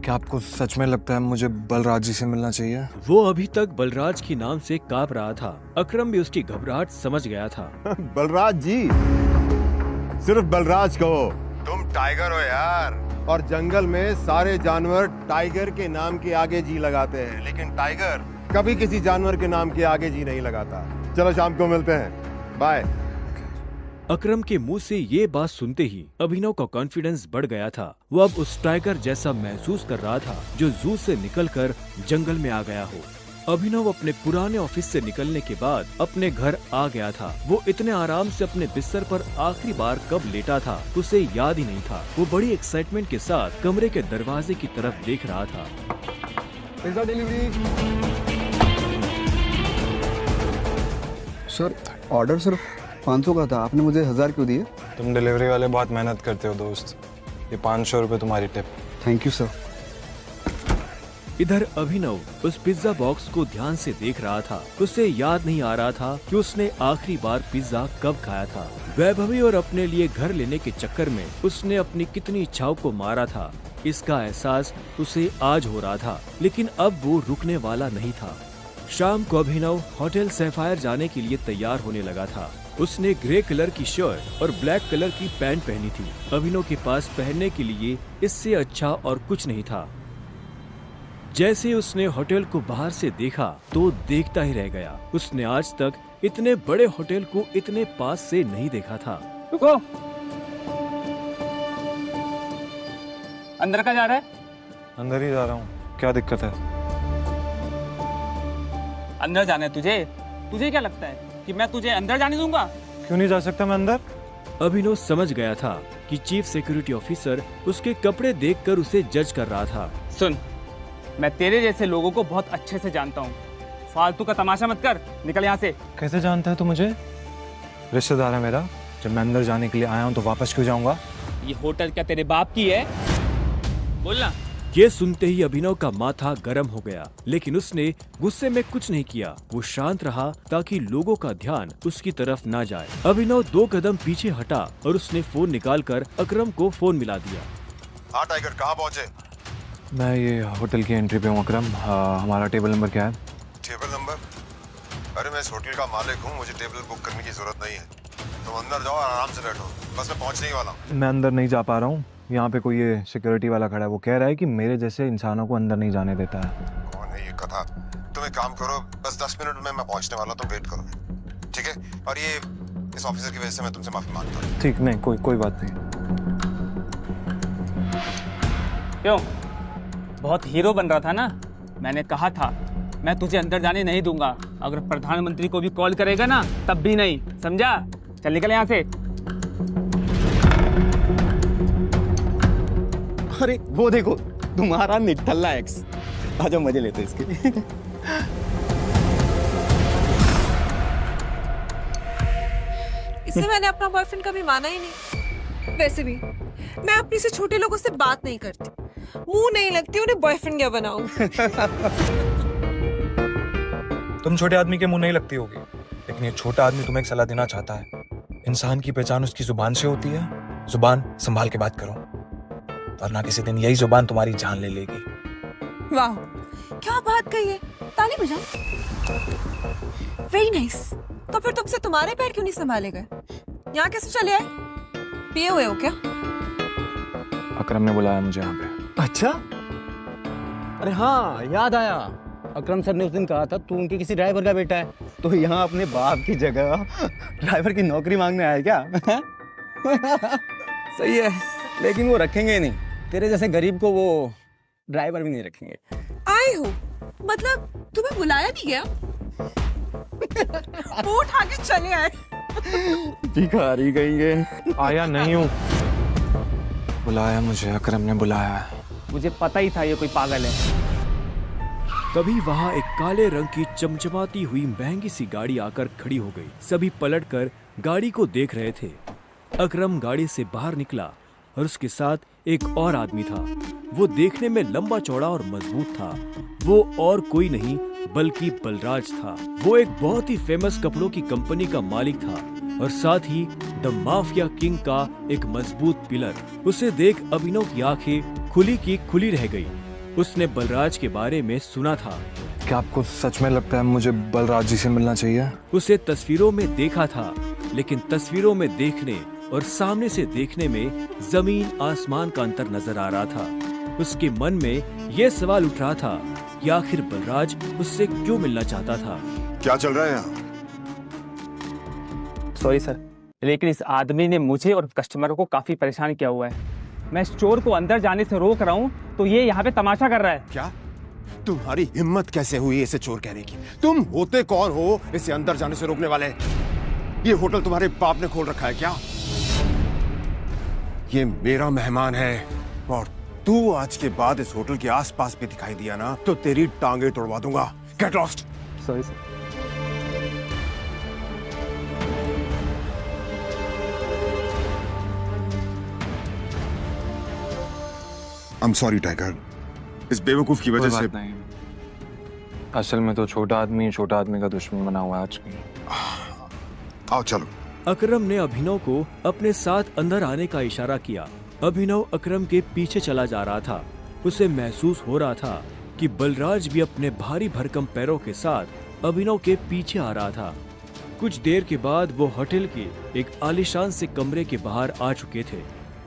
क्या आपको सच में लगता है मुझे बलराज जी से मिलना चाहिए? वो अभी तक बलराज की नाम से कांप रहा था। अकरम भी उसकी घबराहट समझ गया था। बलराज जी, सिर्फ बलराज कहो। तुम टाइगर हो यार, और जंगल में सारे जानवर टाइगर के नाम के आगे जी लगाते हैं, लेकिन टाइगर कभी किसी जानवर के नाम के आगे जी नहीं लगाता। चलो शाम को मिलते हैं, बाय। अकरम के मुंह से ये बात सुनते ही अभिनव का कॉन्फिडेंस बढ़ गया था। वो अब उस टाइगर जैसा महसूस कर रहा था जो जू से निकलकर जंगल में आ गया हो। अभिनव अपने पुराने ऑफिस से निकलने के बाद अपने घर आ गया था। वो इतने आराम से अपने बिस्तर पर आखिरी बार कब लेटा था उसे याद ही नहीं था। वो बड़ी एक्साइटमेंट के साथ कमरे के दरवाजे की तरफ देख रहा था। Pizza delivery. सर, ऑर्डर सिर्फ 500 का था, आपने मुझे 1000 क्यों दिए? तुम डिलीवरी वाले बहुत मेहनत करते हो दोस्त। ये 500 रुपए तुम्हारी टिप। Thank you sir. इधर अभिनव उस पिज्जा बॉक्स को ध्यान से देख रहा था। उसे याद नहीं आ रहा था कि उसने आखिरी बार पिज्जा कब खाया था। वैभवी और अपने लिए घर लेने के चक्कर में उसने अपनी कितनी इच्छाओं को मारा था, इसका एहसास उसे आज हो रहा था। लेकिन अब वो रुकने वाला नहीं था। शाम को अभिनव होटल सैफायर जाने के लिए तैयार होने लगा था। उसने ग्रे कलर की शर्ट और ब्लैक कलर की पैंट पहनी थी। अभिनव के पास पहनने के लिए इससे अच्छा और कुछ नहीं था। जैसे उसने होटल को बाहर से देखा तो देखता ही रह गया। उसने आज तक इतने बड़े होटल को इतने पास से नहीं देखा था। रुको, अंदर का जा रहा है? अंदर ही जा रहा हूँ, क्या दिक्कत है? अंदर जाना है तुझे? तुझे क्या लगता है कि मैं तुझे अंदर जाने दूंगा? क्यों नहीं जा सकता मैं अंदर? अभिनव समझ गया था कि चीफ सिक्योरिटी ऑफिसर उसके कपड़े देखकर उसे जज कर रहा था। सुन, मैं तेरे जैसे लोगों को बहुत अच्छे से जानता हूँ। फालतू का तमाशा मत कर, निकल यहाँ से। कैसे जानता है तू मुझे? रिश्तेदार है मेरा। जब मैं अंदर जाने के लिए आया हूँ तो वापस क्यों जाऊंगा? ये होटल क्या तेरे बाप की है? बोलना। ये सुनते ही अभिनव का माथा गर्म हो गया, लेकिन उसने गुस्से में कुछ नहीं किया। वो शांत रहा ताकि लोगों का ध्यान उसकी तरफ ना जाए। अभिनव 2 कदम पीछे हटा और उसने फोन निकालकर अकरम को फोन मिला दिया। हाँ टाइगर, कहाँ पहुँचे? मैं ये होटल की एंट्री पे हूँ अकरम। हमारा टेबल नंबर क्या है? Table number? अरे मैं इस होटल का मालिक हूँ, मुझे टेबल बुक करने की जरूरत नहीं है। तुम अंदर जाओ और आराम से बैठो, बस मैं पहुँचने ही वाला हूँ। मैं अंदर नहीं जा पा रहा हूँ। यहाँ पे कोई ये सिक्योरिटी वाला खड़ा है, वो कह रहा है कि मेरे जैसे इंसानों को अंदर नहीं जाने देता है। कौन है ये कथा? तुम एक काम करो, बस 10 मिनट में मैं पहुँचने वाला हूँ, तुम वेट करो, ठीक है? और ये इस ऑफिसर की वजह से मैं तुमसे माफी मांगता हूँ। ठीक, नहीं कोई बात नहीं। क्यों? बहुत हीरो बन रहा था ना? मैंने कहा था मैं तुझे अंदर जाने नहीं दूंगा। अगर प्रधानमंत्री को भी कॉल करेगा ना तब भी नहीं, समझा? चल निकल यहाँ से। अरे वो देखो, तुम्हारा निठल्ला एक्स। आजा मजे लेते इसके। इससे मैंने अपना बॉयफ्रेंड कभी माना ही नहीं। वैसे भी मैं अपने से छोटे लोगों से बात नहीं करती, मुंह नहीं लगती, उन्हें बॉयफ्रेंड क्या बनाऊं? तुम छोटे आदमी के मुंह नहीं लगती होगी, लेकिन ये छोटा आदमी तुम्हें एक सलाह देना चाहता है। इंसान की पहचान उसकी जुबान से होती है। जुबान संभाल के बात करो, वरना किसी दिन यही जुबान तुम्हारी जान ले लेगी। वाह, क्या बात कही है। ताली बजाओ। Very nice. तो फिर तुमसे तुम्हारे पैर क्यों नहीं संभाले गए? यहाँ कैसे चले आए? पिए हुए हो क्या? अकरम ने बुलाया मुझे यहाँ पे। अच्छा, अरे हाँ याद आया, अकरम सर ने उस दिन कहा था तू उनके किसी ड्राइवर का बेटा है, तो यहाँ अपने बाप की जगह ड्राइवर की नौकरी मांगने आया क्या? सही है, लेकिन वो रखेंगे नहीं। तेरे जैसे गरीब को वो ड्राइवर भी नहीं रखेंगे। आए हो मतलब तुम्हें बुलाया नहीं गया? वो उठा के चले आए। भिखारी कहेंगे। आया नहीं हूँ, बुलाया मुझे, अकरम ने बुलाया है। मुझे पता ही था ये कोई पागल है। तभी वहाँ एक काले रंग की चमचमाती हुई महंगी सी गाड़ी आकर खड़ी हो गई। सभी पलटकर गाड़ी को देख रहे थे। अकरम गाड़ी से बाहर निकला और उसके साथ एक और आदमी था। वो देखने में लंबा चौड़ा और मजबूत था। वो और कोई नहीं बल्कि बलराज था। वो एक बहुत ही फेमस कपड़ों की कंपनी का मालिक था और साथ ही द माफिया किंग का एक मजबूत पिलर। उसे देख अभिनव की आंखें खुली की खुली रह गई। उसने बलराज के बारे में सुना था। क्या आपको सच में लगता है मुझे बलराज जी से मिलना चाहिए? उसे तस्वीरों में देखा था, लेकिन तस्वीरों में देखने और सामने से देखने में जमीन आसमान का अंतर नजर आ रहा था। उसके मन में यह सवाल उठ रहा था कि आखिर बलराज उससे क्यों मिलना चाहता था। क्या चल रहा है यहाँ? सॉरी सर, लेकिन इस आदमी ने मुझे और कस्टमरों को काफी परेशान किया हुआ है। मैं इस चोर को अंदर जाने से रोक रहा हूँ तो ये यहाँ पे तमाशा कर रहा है। क्या तुम्हारी हिम्मत कैसे हुई इसे चोर कहने की? तुम होते कौन हो इसे अंदर जाने से रोकने वाले? ये होटल तुम्हारे बाप ने खोल रखा है क्या? ये मेरा मेहमान है और तू आज के बाद इस होटल के आसपास भी दिखाई दिया ना तो तेरी टांगे तोड़वा दूंगा। Get lost. Sorry sir. I am sorry tiger, इस बेवकूफ की वजह से। नहीं, असल में तो छोटा आदमी का दुश्मन बना हुआ है आजकल। आओ चलो। अकरम ने अभिनव को अपने साथ अंदर आने का इशारा किया। अभिनव अकरम के पीछे चला जा रहा था। उसे महसूस हो रहा था कि बलराज भी अपने भारी भरकम पैरों के साथ अभिनव के पीछे आ रहा था। कुछ देर के बाद वो होटल के एक आलीशान से कमरे के बाहर आ चुके थे।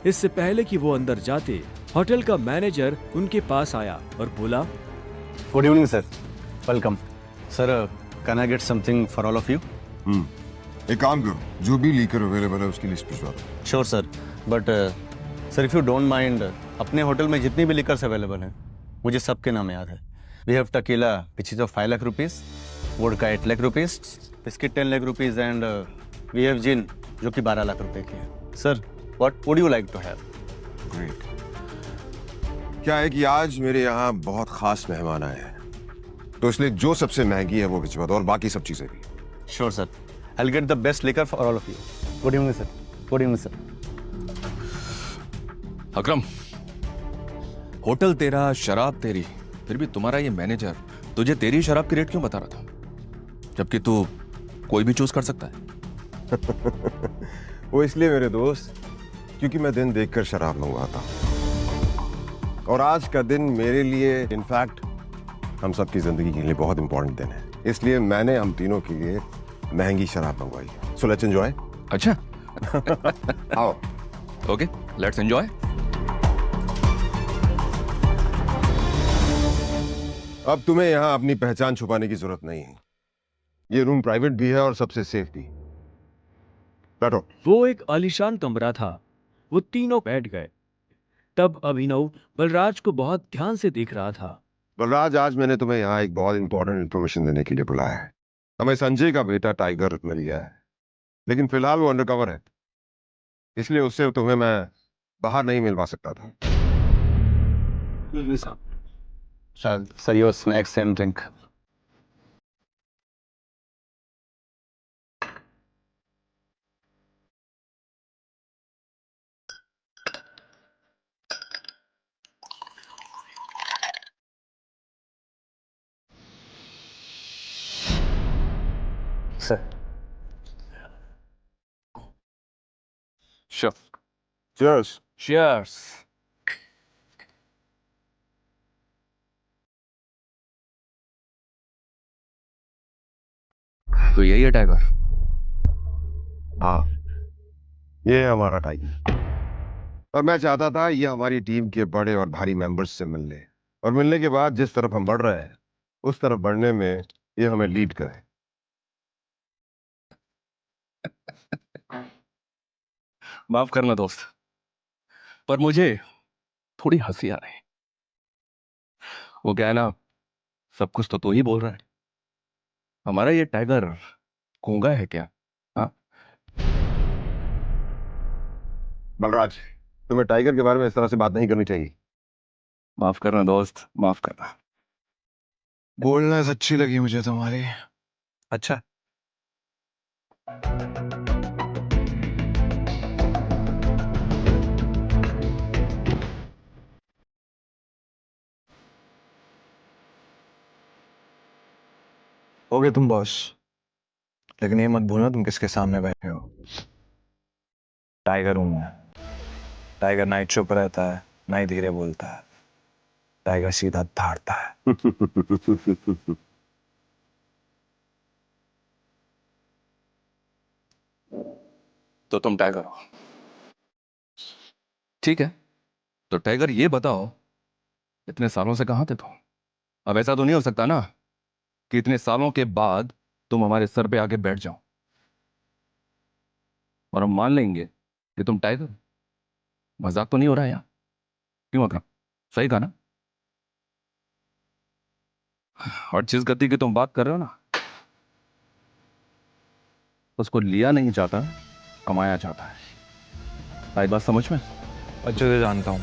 इससे पहले कि वो अंदर जाते, होटल का मैनेजर उनके पास आया और बोला, good evening sir, welcome sir, can I get something for all of you? एक काम करो, जो भी लीकर अवेलेबल है उसकी लिस्ट भिजवा दो। Sure sir, but sir if you don't mind, अपने होटल में जितनी भी लिकर्स अवेलेबल हैं मुझे सबके नाम याद है। We have tequila which is of 5 lakh rupees, vodka 8 lakh rupees, biscuit 10 lakh rupees and we have gin जो कि 12 लाख रुपए की है। Sir what would you like to have? Great. क्या है कि आज मेरे यहाँ बहुत खास मेहमान आए हैं, तो इसलिए जो सबसे महंगी है वो भिजवा दो और बाकी सब चीजें भी। Sure sir, I will get the best liquor for all of you. Good evening sir. Good evening sir. Akram, hotel तेरा, शराब तेरी, फिर भी तुम्हारा ये मैनेजर तुझे तेरी शराब की रेट क्यों बता रहा था, जबकि तू कोई भी चूज कर सकता है? वो इसलिए मेरे दोस्त, क्योंकि मैं दिन देखकर शराब मंगवाता हूँ और आज का दिन मेरे लिए, इनफैक्ट हम सबकी जिंदगी के लिए बहुत इंपॉर्टेंट दिन है, इसलिए मैंने हम तीनों के लिए महंगी शराब मंगवाई है। So let's enjoy. अच्छा। आओ। Okay, let's enjoy. अब तुम्हें यहाँ अपनी पहचान छुपाने की जरूरत नहीं है। ये रूम प्राइवेट भी है और सबसे सेफ भी। बैठो। वो एक आलीशान कमरा था। वो तीनों बैठ गए। तब अभिनव बलराज को बहुत ध्यान से देख रहा था। बलराज, आज मैंने तुम्हें यहाँ एक बहुत इंपॉर्टेंट इन्फॉर्मेशन देने के लिए बुलाया है। हमें संजय का बेटा टाइगर मिल गया है, लेकिन फिलहाल वो अंडरकवर है, इसलिए उससे तुम्हें मैं बाहर नहीं मिलवा सकता था। Sir your snacks and drink. Sir Sure. Cheers. Cheers. तो यही है टाइगर? हाँ, ये है हमारा टाइगर। और मैं चाहता था ये हमारी टीम के बड़े और भारी मेंबर्स से मिल ले, और मिलने के बाद जिस तरफ हम बढ़ रहे हैं उस तरफ बढ़ने में ये हमें लीड करे। माफ करना दोस्त, पर मुझे थोड़ी हंसी आ रही। वो क्या है ना, सब कुछ तो तू ही बोल रहा है। हमारा ये टाइगर गूंगा है क्या? हाँ, बलराज, तुम्हें टाइगर के बारे में इस तरह से बात नहीं करनी चाहिए। माफ करना दोस्त, माफ करना। बोलना अच्छी लगी मुझे तुम्हारी। अच्छा, हो गए तुम बॉस, लेकिन ये मत भूलना तुम किसके सामने बैठे हो। टाइगर हूं मैं। टाइगर ना ही चुप रहता है, ना ही धीरे बोलता है। टाइगर सीधा धाड़ता है। तो तुम टाइगर हो, ठीक है। तो टाइगर ये बताओ, इतने सालों से कहां थे तुम? अब ऐसा तो नहीं हो सकता ना कि इतने सालों के बाद तुम हमारे सर पे आके बैठ जाओ और हम मान लेंगे कि तुम टाइगर हो। मजाक तो नहीं हो रहा है यार? क्यों अकरम, सही कहा ना? और जिस गति की तुम बात कर रहे हो ना, उसको लिया नहीं जाता, कमाया जाता है। आई बात समझ में? अच्छे से जानता हूँ,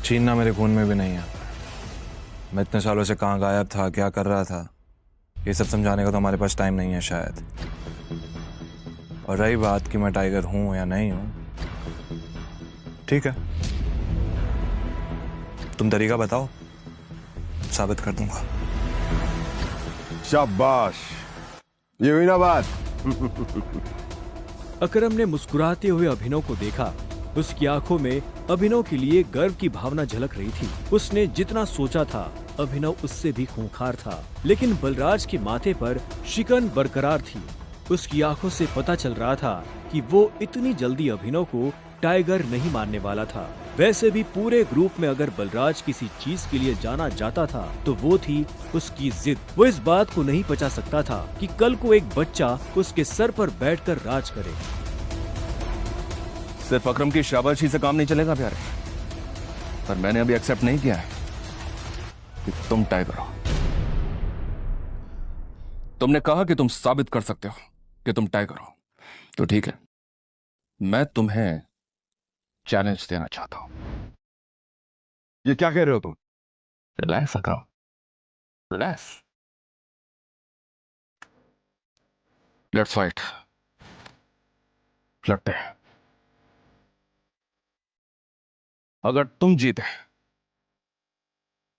छीनना मेरे खून में भी नहीं है। मैं इतने सालों से कहाँ गायब था, क्या कर रहा था, ये सब समझाने का तो हमारे पास टाइम नहीं है शायद। और रही बात कि मैं टाइगर हूँ या नहीं हूँ, ठीक है, तुम तरीका बताओ, साबित कर दूंगा। शाबाश, ये हुई ना बात। अकरम ने मुस्कुराते हुए अभिनव को देखा। उसकी आंखों में अभिनव के लिए गर्व की भावना झलक रही थी। उसने जितना सोचा था, अभिनव उससे भी खूंखार था, लेकिन बलराज के माथे पर शिकन बरकरार थी। उसकी आंखों से पता चल रहा था कि वो इतनी जल्दी अभिनव को टाइगर नहीं मानने वाला था। वैसे भी पूरे ग्रुप में अगर बलराज किसी चीज के लिए जाना जाता था तो वो थी उसकी जिद। वो इस बात को नहीं पचा सकता था कि कल को एक बच्चा उसके सर पर बैठकर राज करे। सिर्फ अकरम की शाबाशी से काम नहीं चलेगा प्यारे, पर मैंने अभी एक्सेप्ट नहीं किया है कि तुम टाइगर हो। तुमने कहा कि तुम साबित कर सकते हो कि तुम टाइगर हो, तो ठीक है, मैं तुम्हें चैलेंज देना चाहता हूं। ये क्या कह रहे हो तुम? Relax Akram, relax. Let's fight, लड़ते हैं। अगर तुम जीते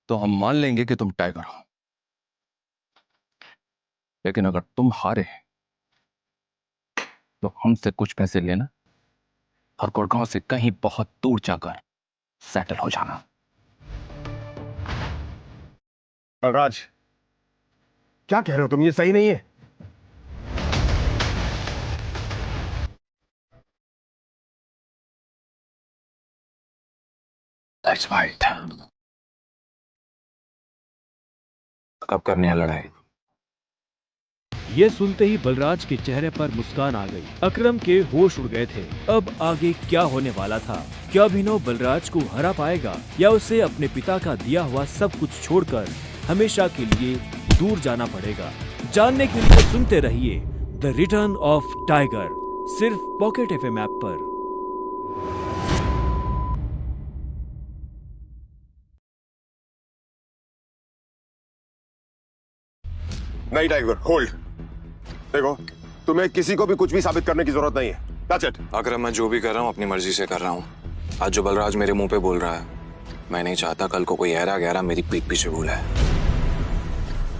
तो हम मान लेंगे कि तुम टाइगर हो, लेकिन अगर तुम हारे तो हमसे कुछ पैसे लेना और गुड़गांव से कहीं बहुत दूर जाकर सेटल हो जाना। राज, क्या कह रहे हो तुम? ये सही नहीं है। Let's fight. कब करनी है लड़ाई? ये सुनते ही बलराज के चेहरे पर मुस्कान आ गई। अकरम के होश उड़ गए थे। अब आगे क्या होने वाला था? क्या अभिनव बलराज को हरा पाएगा या उसे अपने पिता का दिया हुआ सब कुछ छोड़कर हमेशा के लिए दूर जाना पड़ेगा? जानने के लिए सुनते रहिए द रिटर्न ऑफ टाइगर, सिर्फ पॉकेट एफएम ऐप पर। नहीं टाइगर, होल्ड। देखो, तुम्हें किसी को भी कुछ भी साबित करने की जरूरत नहीं है। That's it. अगर मैं जो भी कर रहा हूँ अपनी मर्जी से कर रहा हूँ। आज जो बलराज मेरे मुंह पे बोल रहा है, मैं नहीं चाहता कल को कोई ऐरा गहरा मेरी पीठ पीछे बोला है।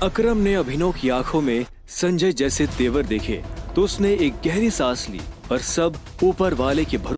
अकरम ने अभिनव की आंखों में संजय जैसे तेवर देखे तो उसने एक गहरी सांस ली और सब ऊपर वाले के भरोसे